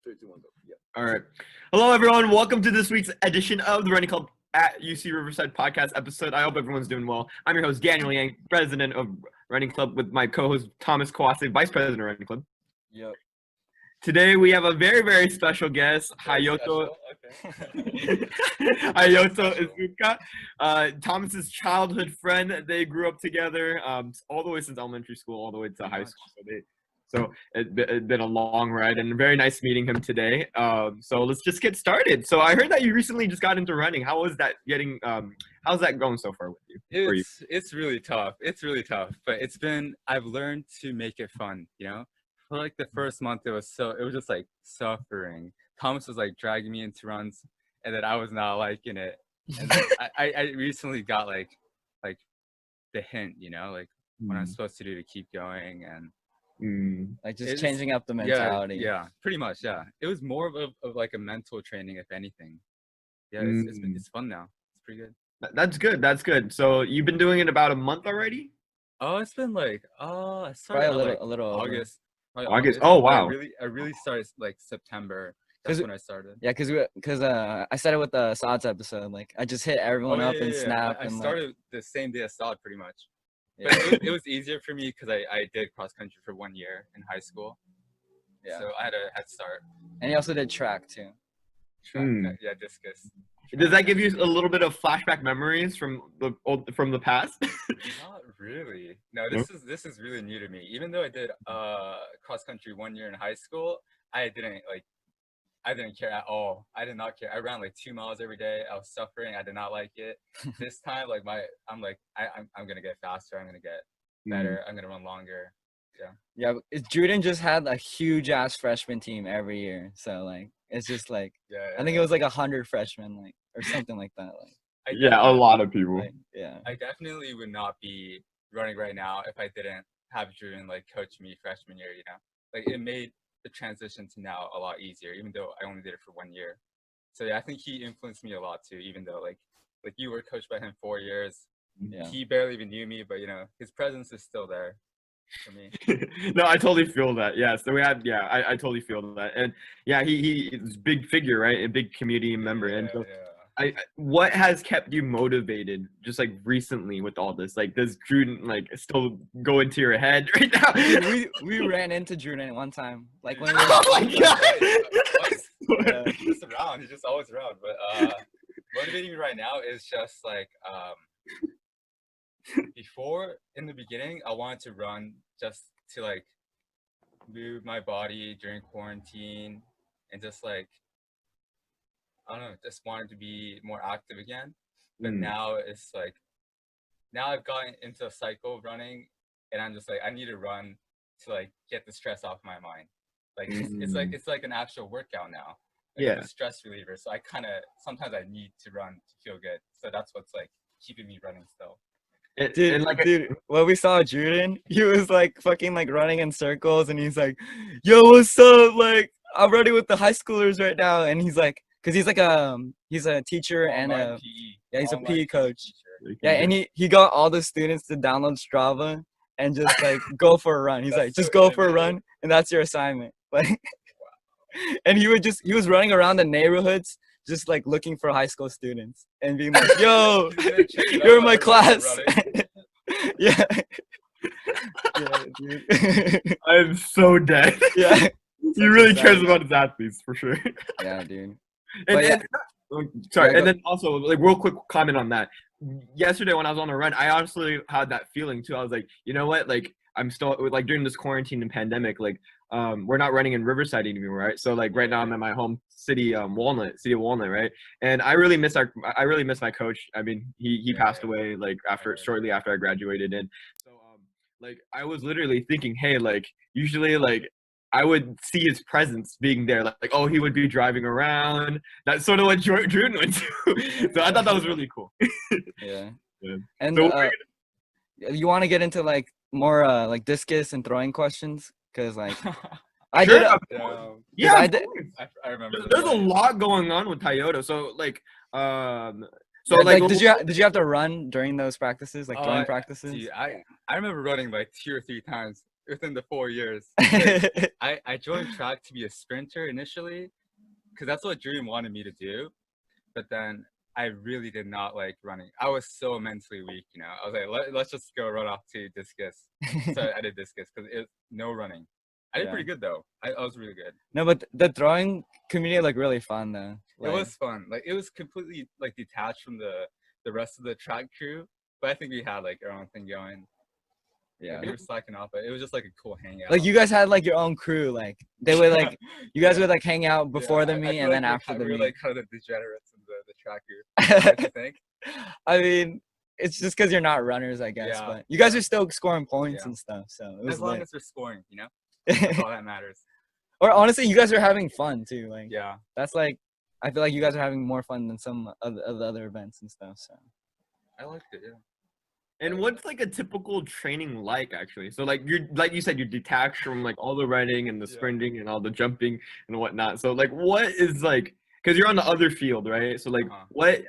3, 2, 1, go. Yeah. All right. Hello, everyone. Welcome to this week's edition of the Running Club at UC Riverside podcast episode. I hope everyone's doing well. I'm your host, Daniel Yang, president of Running Club, with my co-host, Thomas Kawase, vice president of Running Club. Yep. Today, we have a very, very special guest, Hayato. Okay. Hayato Iizuka, Thomas's childhood friend. They grew up together all the way since elementary school, all the way to high school. So it's been a long ride, and very nice meeting him today. So let's just get started. So I heard that you recently just got into running. How was that getting? How's that going so far with you? It's really tough. But I've learned to make it fun. You know, for like the first month, it was just like suffering. Thomas was like dragging me into runs, and then I was not liking it. And then I recently got like the hint, you know, like what I'm supposed to do to keep going and. Like just changing up the mentality. Yeah, pretty much. Yeah, it was more of like a mental training, if anything. Yeah, it's fun now. It's pretty good. That's good. That's good. So you've been doing it about a month already? Oh, it's been like I Probably started a little August. August. Oh wow. I really started like September. That's when I started. Yeah, because I started with the Sods episode. Like I just hit everyone up and snap. I and started the same day as Sod, pretty much. But it was easier for me because I did cross country for 1 year in high school. Yeah. So I had a head start. And he also did track too. Yeah, discus. Does that give you a little bit of flashback memories from the past? Not really. No, this is really new to me. Even though I did cross country 1 year in high school, I didn't care at all. I did not care. I ran like 2 miles every day. I was suffering. I did not like it. This time, like I'm gonna get faster. I'm gonna get better. I'm gonna run longer. Yeah. Juden just had a huge ass freshman team every year. So like it's just like I think it was like 100 freshmen, like or something like that. Like a lot of people. Like, yeah. I definitely would not be running right now if I didn't have Juden like coach me freshman year. You know, like it made the transition to now a lot easier, even though I only did it for 1 year. So yeah, I think he influenced me a lot too, even though like you were coached by him 4 years. Yeah. He barely even knew me, but you know, his presence is still there for me. No, I totally feel that. Yeah. So we had, I totally feel that. And yeah, he's a big figure, right? A big community member. And so what has kept you motivated just like recently with all this? Like, does Juden like still go into your head right now? we ran into Juden one time. Like when we were oh my god! He's just around. He's just always around. But motivating me right now is just like before in the beginning, I wanted to run just to like move my body during quarantine and just like I don't know, just wanted to be more active again. But now it's like, now I've gotten into a cycle of running and I'm just like, I need to run to like get the stress off my mind. Like, it's like an actual workout now. Like, it's a stress reliever. So I kind of, sometimes I need to run to feel good. So that's what's like keeping me running still. Dude, when we saw Juden, he was like fucking like running in circles and he's like, yo, what's up? Like, I'm running with the high schoolers right now. And he's like, cause he's like he's a teacher and he's a PE coach. Yeah, and he got all the students to download Strava and just like go for a run. He's like, just go for a run, and that's your assignment. Like, and he was running around the neighborhoods just like looking for high school students and being like, yo, you're in my class. Yeah, dude. I'm so dead. Yeah, he really cares about his athletes for sure. Yeah, dude. And then also like real quick comment on that. Yesterday when I was on a run, I honestly had that feeling too. I was like, you know what? Like I'm still like during this quarantine and pandemic, like we're not running in Riverside anymore, right? So like right now I'm at my home city, city of Walnut, right? And I really miss my coach. I mean, he passed away like shortly after I graduated, and so like I was literally thinking, hey, like usually like I would see his presence being there, like oh, he would be driving around. That's sort of what Juden would do. So I thought that was really cool. Yeah. And so you want to get into like more like discus and throwing questions? Because like I did. Yeah, I remember. There's a lot going on with Hayato. So like so like did you have to run during those practices, like throwing practices? See, I remember running like 2 or 3 times within the 4 years. I joined track to be a sprinter initially, because that's what Dream wanted me to do. But then I really did not like running. I was so mentally weak, you know. I was like, let's just go run off to discus. So I did discus because it no running. I did Yeah. pretty good though. I was really good. No, but the throwing community looked really fun though. It was fun. Like it was completely like detached from the rest of the track crew. But I think we had like our own thing going. Yeah. We were slacking off, but it was just like a cool hangout. Like you guys had like your own crew. Like they would like you guys would like hang out before the I meet feel and like then after the we were meet. like kind of the degenerates in the track group. Don't you think? I mean, it's just because you're not runners, I guess. Yeah, But you guys are still scoring points Yeah. and stuff. So it was As long lit. as they're scoring, you know, that's all that matters. Or honestly, you guys are having fun too. Like Yeah. that's like I feel like you guys are having more fun than some of the other events and stuff. So I liked it, yeah. And what's like a typical training like actually? So like you said, you're detached from like all the running and the Yeah. sprinting and all the jumping and whatnot. So like what is like, because you're on the other field, right? So like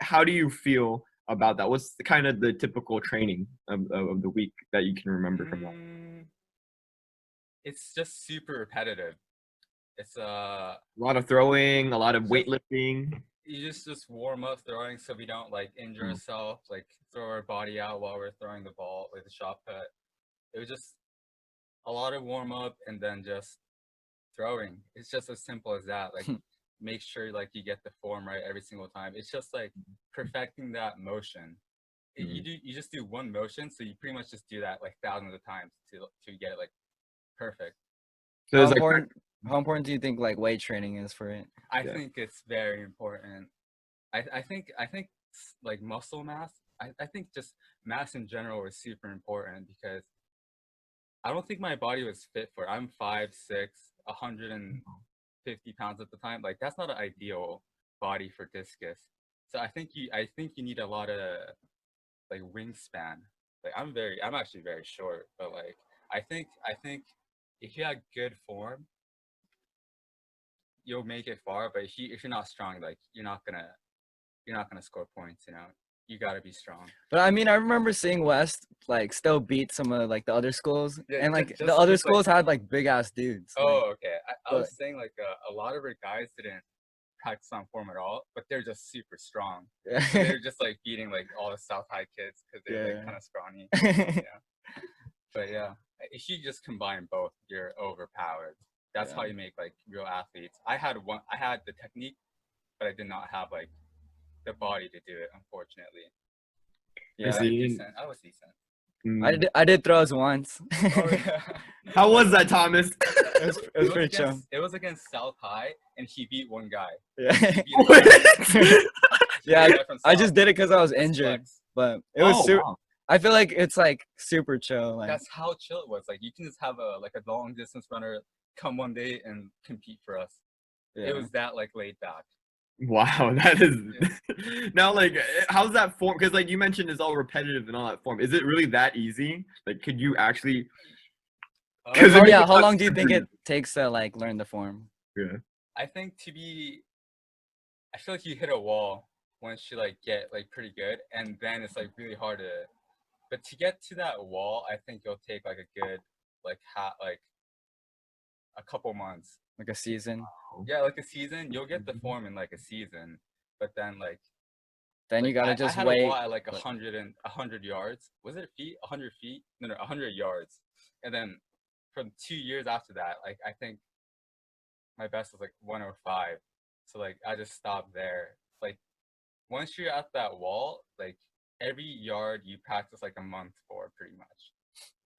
how do you feel about that? What's the kind of the typical training of the week that you can remember from that? It's just super repetitive. It's A lot of throwing, a lot of weightlifting. You just warm up throwing so we don't like injure ourselves, like throw our body out while we're throwing the ball, like the shot put. It was just a lot of warm up and then just throwing. It's just as simple as that. Like make sure like you get the form right every single time. It's just like perfecting that motion. You just do one motion, so you pretty much just do that like thousands of times to get it like perfect. So how it's important how important do you think like weight training is for it? I think it's very important. I think like muscle mass. I think just mass in general is super important because I don't think my body was fit for it. I'm 5'6", 150 pounds at the time. Like that's not an ideal body for discus. So I think you need a lot of like wingspan. Like I'm actually very short, but like I think if you had good form, you'll make it far. But if you're not strong, like you're not gonna score points. You know, you gotta be strong. But I mean, I remember seeing West like still beat some of like the other schools, and like just- the other just, like- schools had like big ass dudes. Oh, okay. I but- was saying like a lot of our guys didn't practice on form at all, but they're just super strong. So they're just like beating like all the South High kids because they're like kind of scrawny. Yeah. But yeah, if you just combine both, you're overpowered. That's how you make like real athletes. I had the technique, but I did not have like the body to do it, unfortunately. Yeah, I was decent. I did throws once. Oh, yeah. How was that, Thomas? It was pretty chill. It was against South High, and he beat one guy. Yeah, Yeah, I just did it because I was injured, but it was super. Wow. I feel like it's like super chill. Like That's how chill it was. Like you can just have a long distance runner come one day and compete for us. yeah. It was that like laid back. Wow, that is now like how's that form? Because like you mentioned, it's all repetitive and all that form. Is it really that easy? Like, could you actually? How long do you think it takes to like learn the form? Yeah, I think I feel like you hit a wall once you like get like pretty good, and then it's like really hard to. But to get to that wall, I think it'll take like a good like a couple months. Like a season. Yeah, like a season. You'll get the form in like a season, but then like Then you gotta just I had wait. a wall at like 100 yards. Was it feet? 100 feet? No, 100 yards. And then from 2 years after that, like I think my best was like 105. So like I just stopped there. Like once you're at that wall, like every yard you practice like a month for pretty much.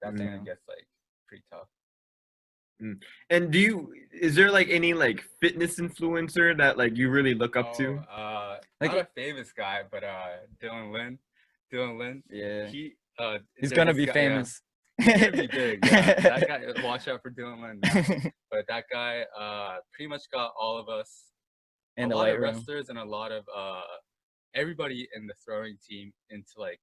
That's when it gets like pretty tough. And is there like any like fitness influencer that like you really look up to? Like not a famous guy, but Dylan Lin. Yeah. He's gonna be famous. Yeah. He's gonna be big. Yeah. That guy, watch out for Dylan Lin. Yeah. But that guy pretty much got all of us, In a the lot weight of room. wrestlers and a lot of everybody in the throwing team into like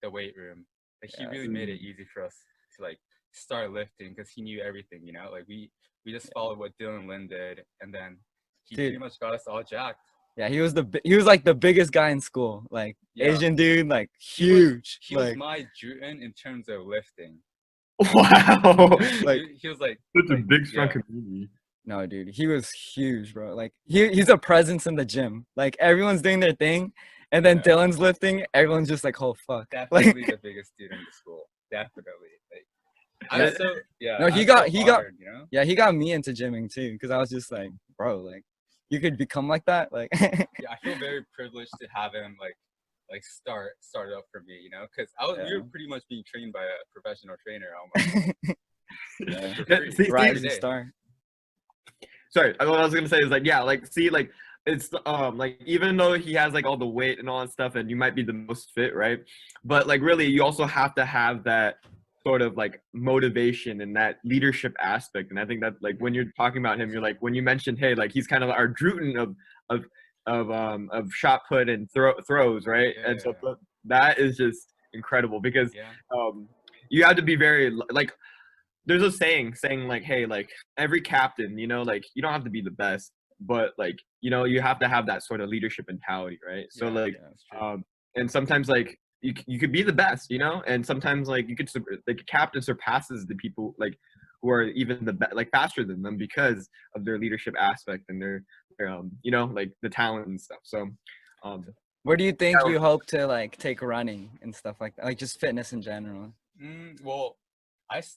the weight room. Like he really made it easy for us to like start lifting because he knew everything, you know. Like we just followed what Dylan Lin did, and then he pretty much got us all jacked. Yeah, he was like the biggest guy in school, like Asian dude, like huge. He was my Juten in terms of lifting. Wow. Like, he was like Such a big, strong yeah. community. no, dude, he was huge, bro. Like he's a presence in the gym. Like everyone's doing their thing, and then Yeah. Dylan's lifting. Everyone's just like, oh fuck. Definitely Like, the biggest student in the school. Definitely. Like, Yeah. I'm so yeah. No, I'm he so got honored, you know. yeah, he got me into gymming too, because I was just like, bro, like you could become like that. Like Yeah, I feel very privileged to have him like start up for me, you know, because we Yeah. were pretty much being trained by a professional trainer almost. Yeah. For Yeah, free. see, Every Rising day. star. sorry, what I was gonna say is like, yeah, like, see, like, it's like, even though he has like all the weight and all that stuff, and you might be the most fit, right? But like, really, you also have to have that sort of like motivation and that leadership aspect. And I think that like when you're talking about him, you're like, when you mentioned, hey, like he's kind of our Druten of shot put and throws, right? And so Yeah. that is just incredible because Yeah. you have to be very like, there's a saying like, hey, like every captain, you know, like you don't have to be the best, but like, you know, you have to have that sort of leadership mentality, right? So Yeah, like, Yeah, that's true. and sometimes like you could be the best, you know, and sometimes like you could like captain surpasses the people like who are even like faster than them because of their leadership aspect and their you know, like the talent and stuff. So um Where do you think yeah, you hope to like take running and stuff like that? Like just fitness in general. Well,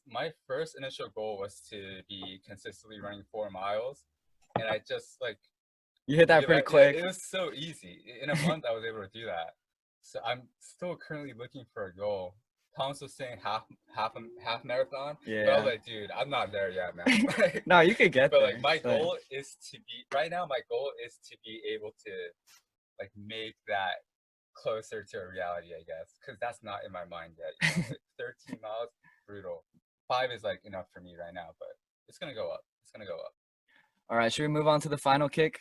my first initial goal was to be consistently running 4 miles, and I just like You hit that pretty quick. it was so easy. In a month, I was able to do that. So I'm still currently looking for a goal. Thomas was saying half marathon, but I was Yeah. like, dude, I'm not there yet, man. Like, No, you could get but there. like my but- goal is to be right now. My goal is to be able to like make that closer to a reality, I guess, because that's not in my mind yet. You know? Like 13 miles, brutal. 5 is like enough for me right now, but it's gonna go up. It's gonna go up. All right, should we move on to the final kick?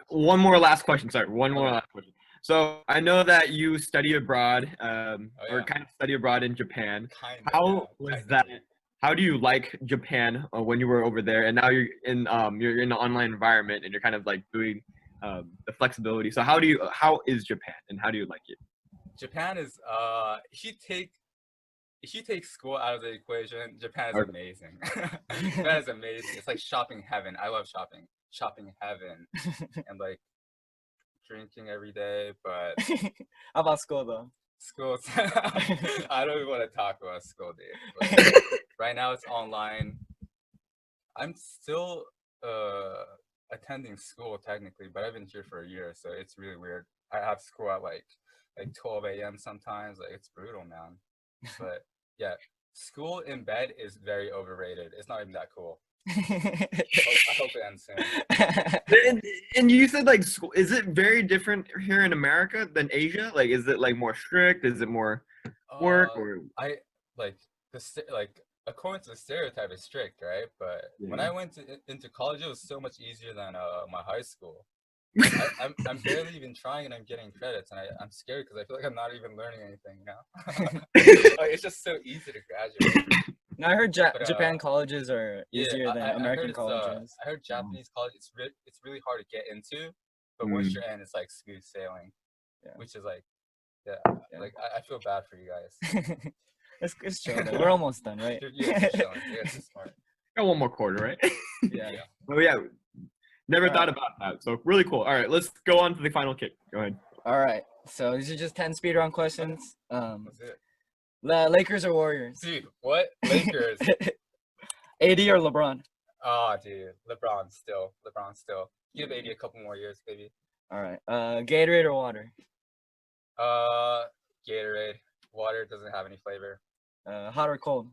one more last question. Sorry, one more Okay. last question. So I know that you study abroad, or yeah. kind of study abroad in Japan. Kind How of. was Technically. that? How do you like Japan when you were over there, and now you're in the online environment, and you're kind of like doing the flexibility. So how is Japan, and how do you like it? Japan is if you take school out of the equation, Japan is Okay. amazing. Japan is amazing. It's like shopping heaven. I love shopping. Shopping heaven. And like drinking every day, but How about school though? school I don't even want to talk about school, dude. But right now it's online. I'm still attending school technically, but I've been here for a year, so it's really weird. I have school at like 12 a.m. sometimes. Like it's brutal, man. But yeah, school in bed is very overrated. It's not even that cool. I hope it ends soon. And you said like school, is it very different here in America than Asia? Like, is it like more strict? Is it more work or? I like like according to the stereotype, it's strict, right? But when I went into college, it was so much easier than my high school. I'm barely even trying, and I'm getting credits, and I'm scared because I feel like I'm not even learning anything, you know? Like, it's just so easy to graduate. No, I heard But, Japan colleges are easier than I American heard colleges. I heard Japanese college. It's really hard to get into, but once you're in, it's like smooth sailing. Yeah. Which is like, like I feel bad for you guys. It's chill though. We're almost done, right? You guys are chilling. You guys are smart. Got one more quarter, right? Yeah. Oh yeah, never All thought right. about that. So really cool. All right, let's go on to the final kick. Go ahead. All right. So these are just 10 speedrun questions. That's it. Lakers or Warriors? Dude, what? Lakers. AD or LeBron? Oh, dude. LeBron still. Give AD a couple more years, baby. All right. Gatorade or water? Gatorade. Water doesn't have any flavor. Hot or cold?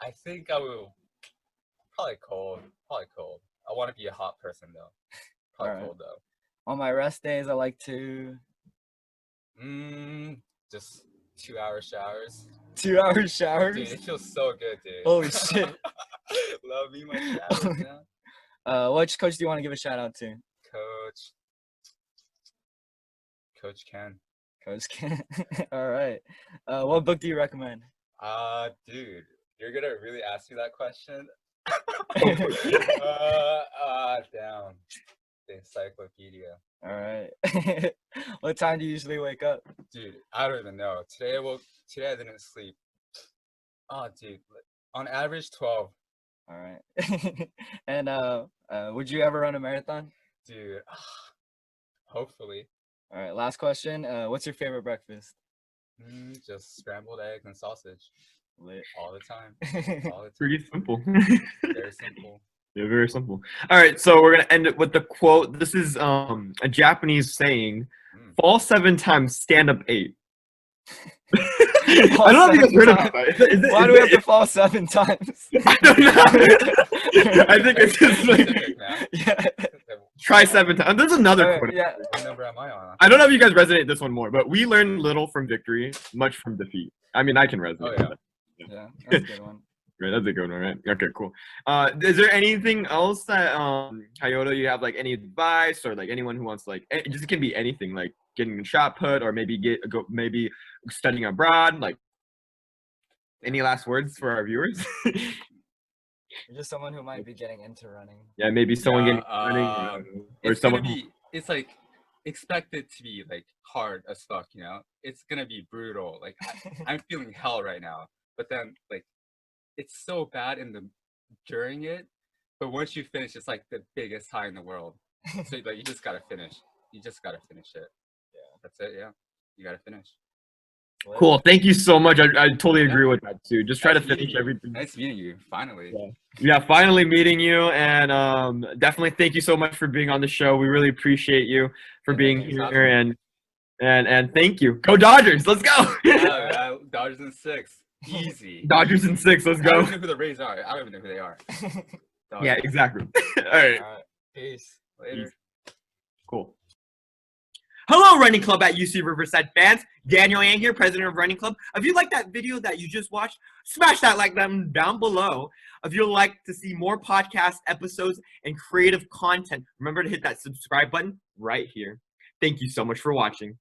I think I will. Probably cold. I want to be a hot person though. Probably Alright. cold though. On my rest days, I like to Just 2-hour showers. 2-hour showers. Dude, it feels so good, dude. Holy shit. Love me my showers, man. Which coach do you want to give a shout out to? Coach Ken. Coach Ken. All right. What book do you recommend? Dude, you're gonna really ask me that question? Damn. The encyclopedia. All right. What time do you usually wake up? Dude, I don't even know. Today I didn't sleep. Oh, dude, on average 12. All right. And would you ever run a marathon? Dude, hopefully. All right. Last question. What's your favorite breakfast? Just scrambled eggs and sausage Lit. all the time. All the time. Pretty simple. Very simple. Yeah, very simple. All right, so we're gonna end it with the quote. This is a Japanese saying: "Fall 7 times, stand up 8." I don't know if you guys heard about that. Why do we have to fall 7 times? I don't know. I think it's just like Specific, man. Yeah. try 7 times. There's another Alright, quote. yeah. What number am I on? I don't know if you guys resonate this one more, but we learn little from victory, much from defeat. I mean, I can resonate. Oh, with yeah. that. Yeah, that's a good one. Right, that's a good one, right? Okay, cool. Is there anything else that Hayato, you have like any advice, or like anyone who wants like it just can be anything, like getting a shot put, or maybe maybe studying abroad, like any last words for our viewers? You're just someone who might be getting into running. Yeah, maybe someone Yeah, getting running, or it's someone gonna be. It's like expected to be like hard as fuck. You know, it's gonna be brutal. Like I'm feeling hell right now, but then like it's so bad during it, but once you finish, it's like the biggest high in the world. So like you just gotta finish. You just gotta finish it. Yeah, that's it. Yeah, you gotta finish. Cool. Thank you so much. I totally agree with that too. Just try to finish everything. Nice meeting you. Finally. Yeah, finally meeting you, and definitely thank you so much for being on the show. We really appreciate you for being here, and thank you. Go Dodgers! Let's go. Dodgers in 6. Easy. Dodgers in 6. Let's I go. don't know who the Rays are. I don't even know who they are. Yeah, exactly. All right. Peace. Later. Cool. Hello, Running Club at UC Riverside fans. Daniel Yang here, president of Running Club. If you like that video that you just watched, smash that like button down below. If you'd like to see more podcast episodes and creative content, remember to hit that subscribe button right here. Thank you so much for watching.